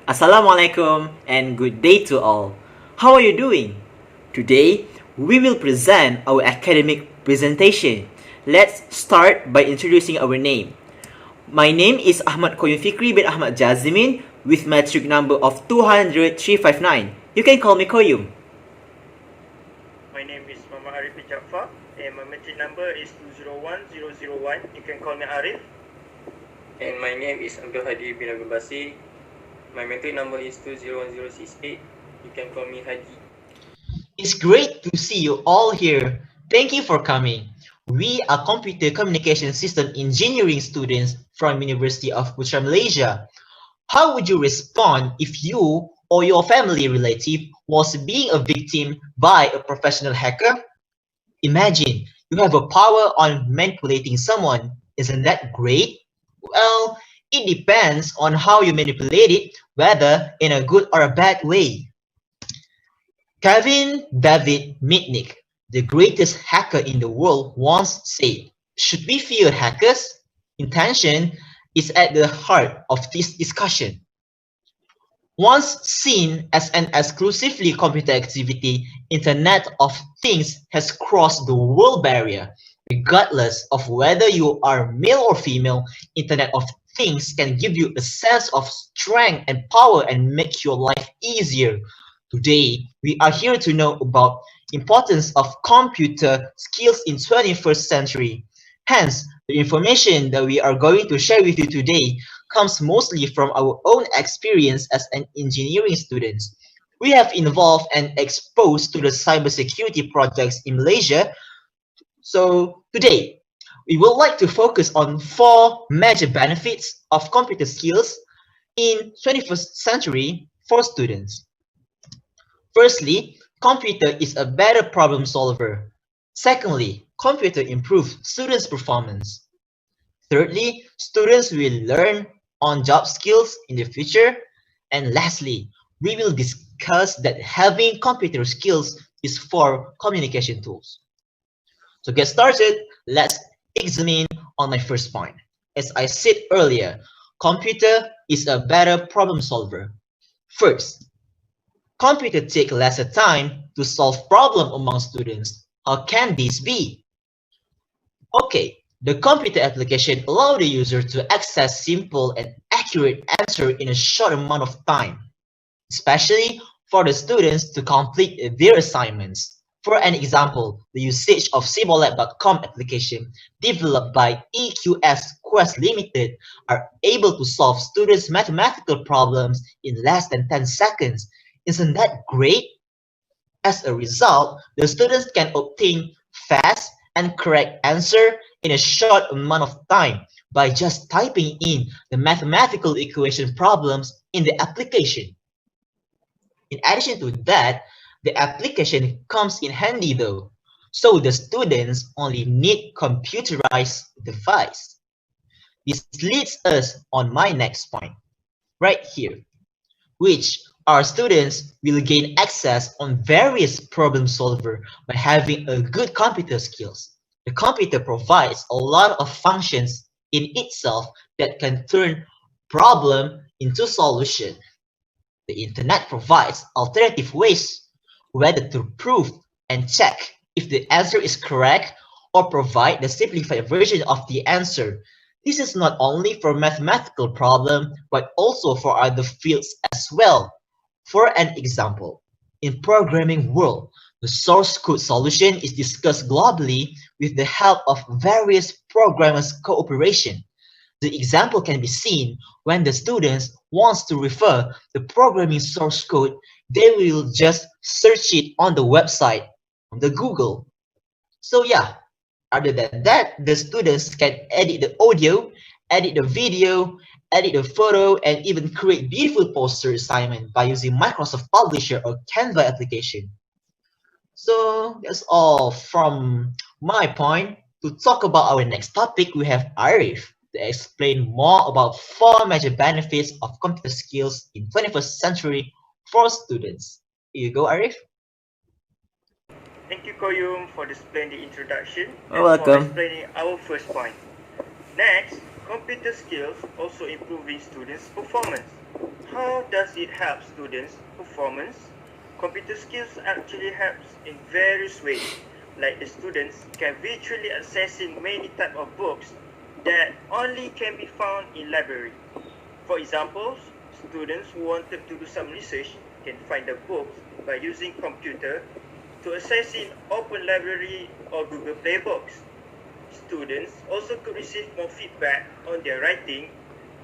Assalamualaikum and good day to all. How are you doing? Today, we will present our academic presentation. Let's start by introducing our name. My name is Ahmad Qayyum Fikri bin Ahmad Jazimin with matric number of 200,359. You can call me Qayyum. My name is ARIF JAFFAR and my matric number is 201001. You can call me ARIF. And my name is HADI bin BASIR. My matric number is 201068. You can call me HADI. It's great to see you all here. Thank you for coming. We are computer communication system engineering students from University of Putra Malaysia. How would you respond if you or your family relative was being a victim by a professional hacker? Imagine you have a power on manipulating someone. Isn't that great? Well, it depends on how you manipulate it, whether in a good or a bad way. Kevin David Mitnick, the greatest hacker in the world, once said, "Should we fear hackers? Intention is at the heart of this discussion." Once seen as an exclusively computer activity, Internet of Things has crossed the world barrier. Regardless of whether you are male or female, Internet of Things can give you a sense of strength and power and make your life easier. Today, we are here to know about importance of computer skills in 21st century. Hence, the information that we are going to share with you today comes mostly from our own experience as an engineering student. We have involved and exposed to the cybersecurity projects in Malaysia. So today, we would like to focus on 4 major benefits of computer skills in 21st century for students. Firstly, computer is a better problem solver. Secondly, computer improves students' performance. Thirdly, students will learn on-job skills in the future. And lastly, we will discuss that having computer skills is for communication tools. So get started, let's examine on my first point. As I said earlier, computer is a better problem solver. First, computer take lesser time to solve problem among students. How can this be? Okay, the computer application allow the user to access simple and accurate answer in a short amount of time, especially for the students to complete their assignments. For an example, the usage of cibolab.com application developed by EQS Quest Limited are able to solve students' mathematical problems in less than 10 seconds. Isn't that great? As a result, the students can obtain fast and correct answer in a short amount of time by just typing in the mathematical equation problems in the application. In addition to that, the application comes in handy though, so the students only need computerized device. This leads us on my next point, right here, which our students will gain access on various problem solver by having a good computer skills. The computer provides a lot of functions in itself that can turn problem into solution. The internet provides alternative ways whether to prove and check if the answer is correct or provide the simplified version of the answer. This is not only for mathematical problem but also for other fields as well. For an example, in programming world, the source code solution is discussed globally with the help of various programmers' cooperation. The example can be seen when the students wants to refer the programming source code, they will just search it on the website, on the Google. So yeah, other than that, the students can edit the audio, edit the video, edit the photo, and even create beautiful poster assignment by using Microsoft Publisher or Canva application. So that's all from my point. To talk about our next topic, we have Arif to explain more about 4 major benefits of computer skills in 21st century for students. Here you go, Arif. Thank you, Qayyum, for displaying the introduction You're and for welcome. explaining our first point. Next, Computer skills also improving students' performance. How does it help students' performance? Computer skills actually helps in various ways, like the students can virtually accessing many type of books that only can be found in library. For example, students who wanted to do some research can find the books by using computer to access in Open Library or Google Play Books. Students also could receive more feedback on their writing,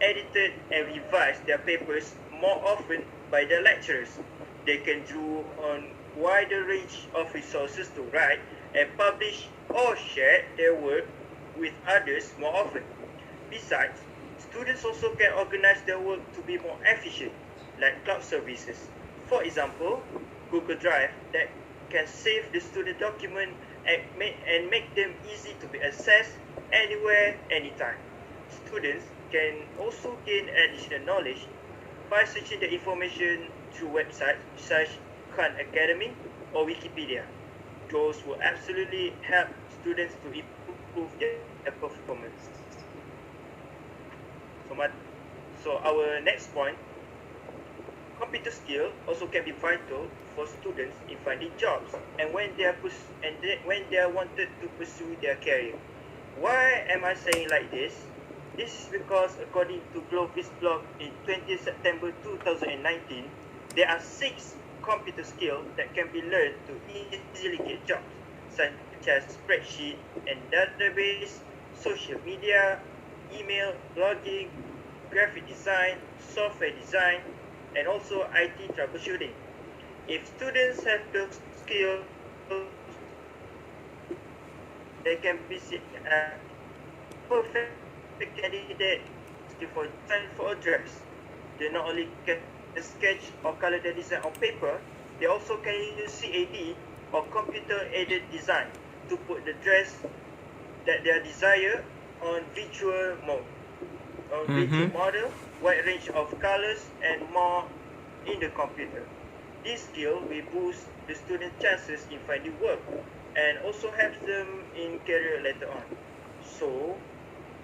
edited and revise their papers more often by their lecturers. They can draw on wider range of resources to write and publish or share their work with others more often. Besides, students also can organize their work to be more efficient, like cloud services. For example, Google Drive that can save the student document and make them easy to be accessed anywhere, anytime. Students can also gain additional knowledge by searching the information through websites such as Khan Academy or Wikipedia. Those will absolutely help students to improve their performance. So our next point, computer skill also can be vital for students in finding jobs and when they are wanted to pursue their career. Why am I saying like this? This is because according to Glovis blog in 20th September 2019, there are 6 computer skills that can be learned to easily get jobs, such as spreadsheet and database, social media, email, blogging, graphic design, software design, and also IT troubleshooting. If students have those skills, they can be seen as perfect candidate for a dress. They not only can sketch or color the design on paper, they also can use CAD or computer-aided design to put the dress that they desire on virtual mode. On virtual model, wide range of colors and more in the computer. This skill will boost the student chances in finding work and also helps them in career later on. So,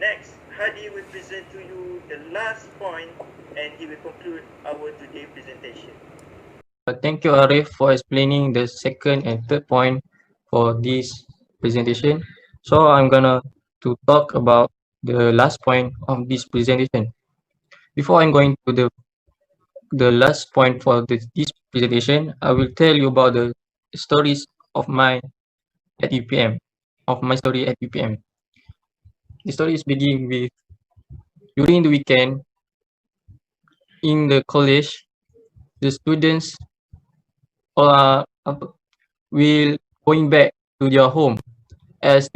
next, Hadi will present to you the last point and he will conclude our today's presentation. Thank you, Arif, for explaining the second and third point for this presentation. So I'm gonna to talk about the last point of this presentation. Before I'm going to the last point for this presentation, I will tell you about the stories of my at UPM, of my story at UPM. The story is begin with during the weekend in the college, the students will going back to their home as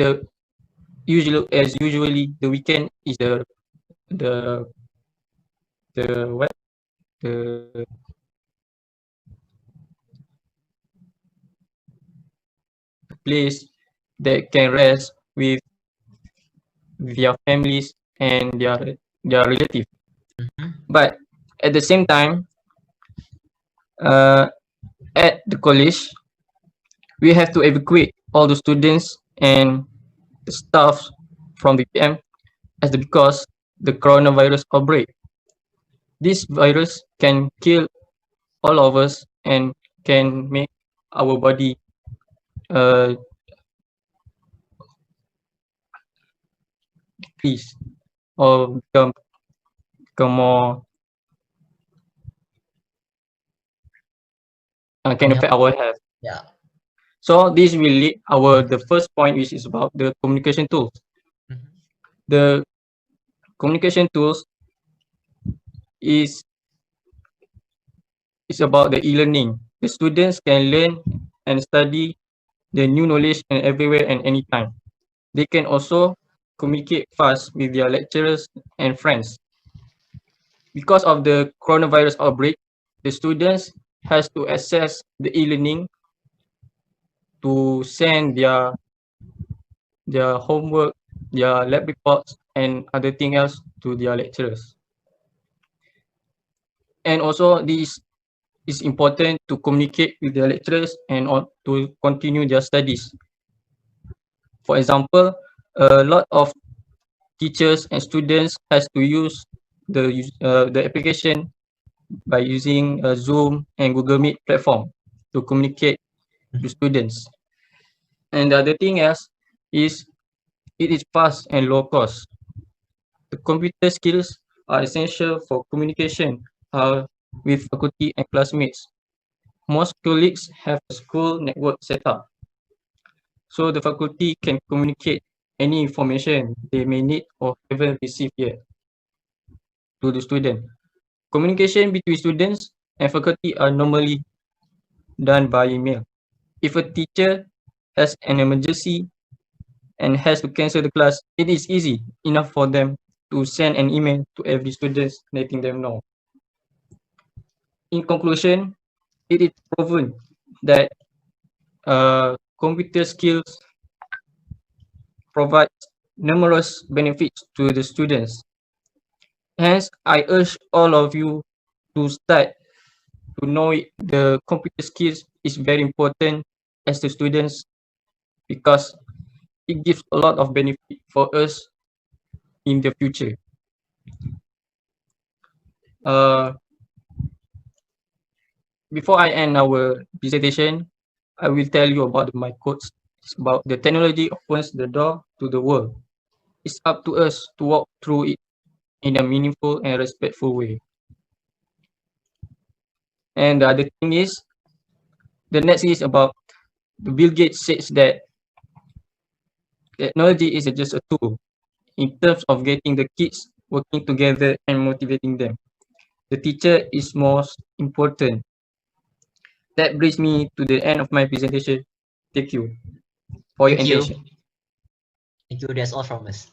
usually the weekend is the what the place that can rest with their families and their relatives. But at the same time, at the college, we have to evacuate all the students and the staff from the PM because the coronavirus outbreak. This virus can kill all of us and can make our body uh, decrease or become more can affect our health. Yeah. So this will lead the first point, which is about the communication tools. The communication tools is about the e-learning. The students can learn and study the new knowledge and everywhere and anytime. They can also communicate fast with their lecturers and friends. Because of the coronavirus outbreak, the students has to access the e-learning to send their homework, their lab reports, and other thing else to their lecturers. And also, this is important to communicate with their lecturers and to continue their studies. For example, a lot of teachers and students has to use the application by using Zoom and Google Meet platform to communicate to students. And the other thing is it is fast and low cost. The computer skills are essential for communication with faculty and classmates. Most colleagues have a school network set up, so the faculty can communicate any information they may need or haven't received yet to the student. Communication between students and faculty are normally done by email. If a teacher has an emergency and has to cancel the class, it is easy enough for them to send an email to every student letting them know. In conclusion, it is proven that computer skills provide numerous benefits to the students. Hence, I urge all of you to start to know the computer skills is very important as the students because it gives a lot of benefit for us in the future. Before I end our presentation, I will tell you about my quotes. It's about the technology opens the door to the world. It's up to us to walk through it in a meaningful and respectful way. And the other thing is, the next is about Bill Gates says that technology is just a tool in terms of getting the kids working together and motivating them. The teacher is most important. That brings me to the end of my presentation. Thank you for your Thank you. attention. Thank you. That's all from us.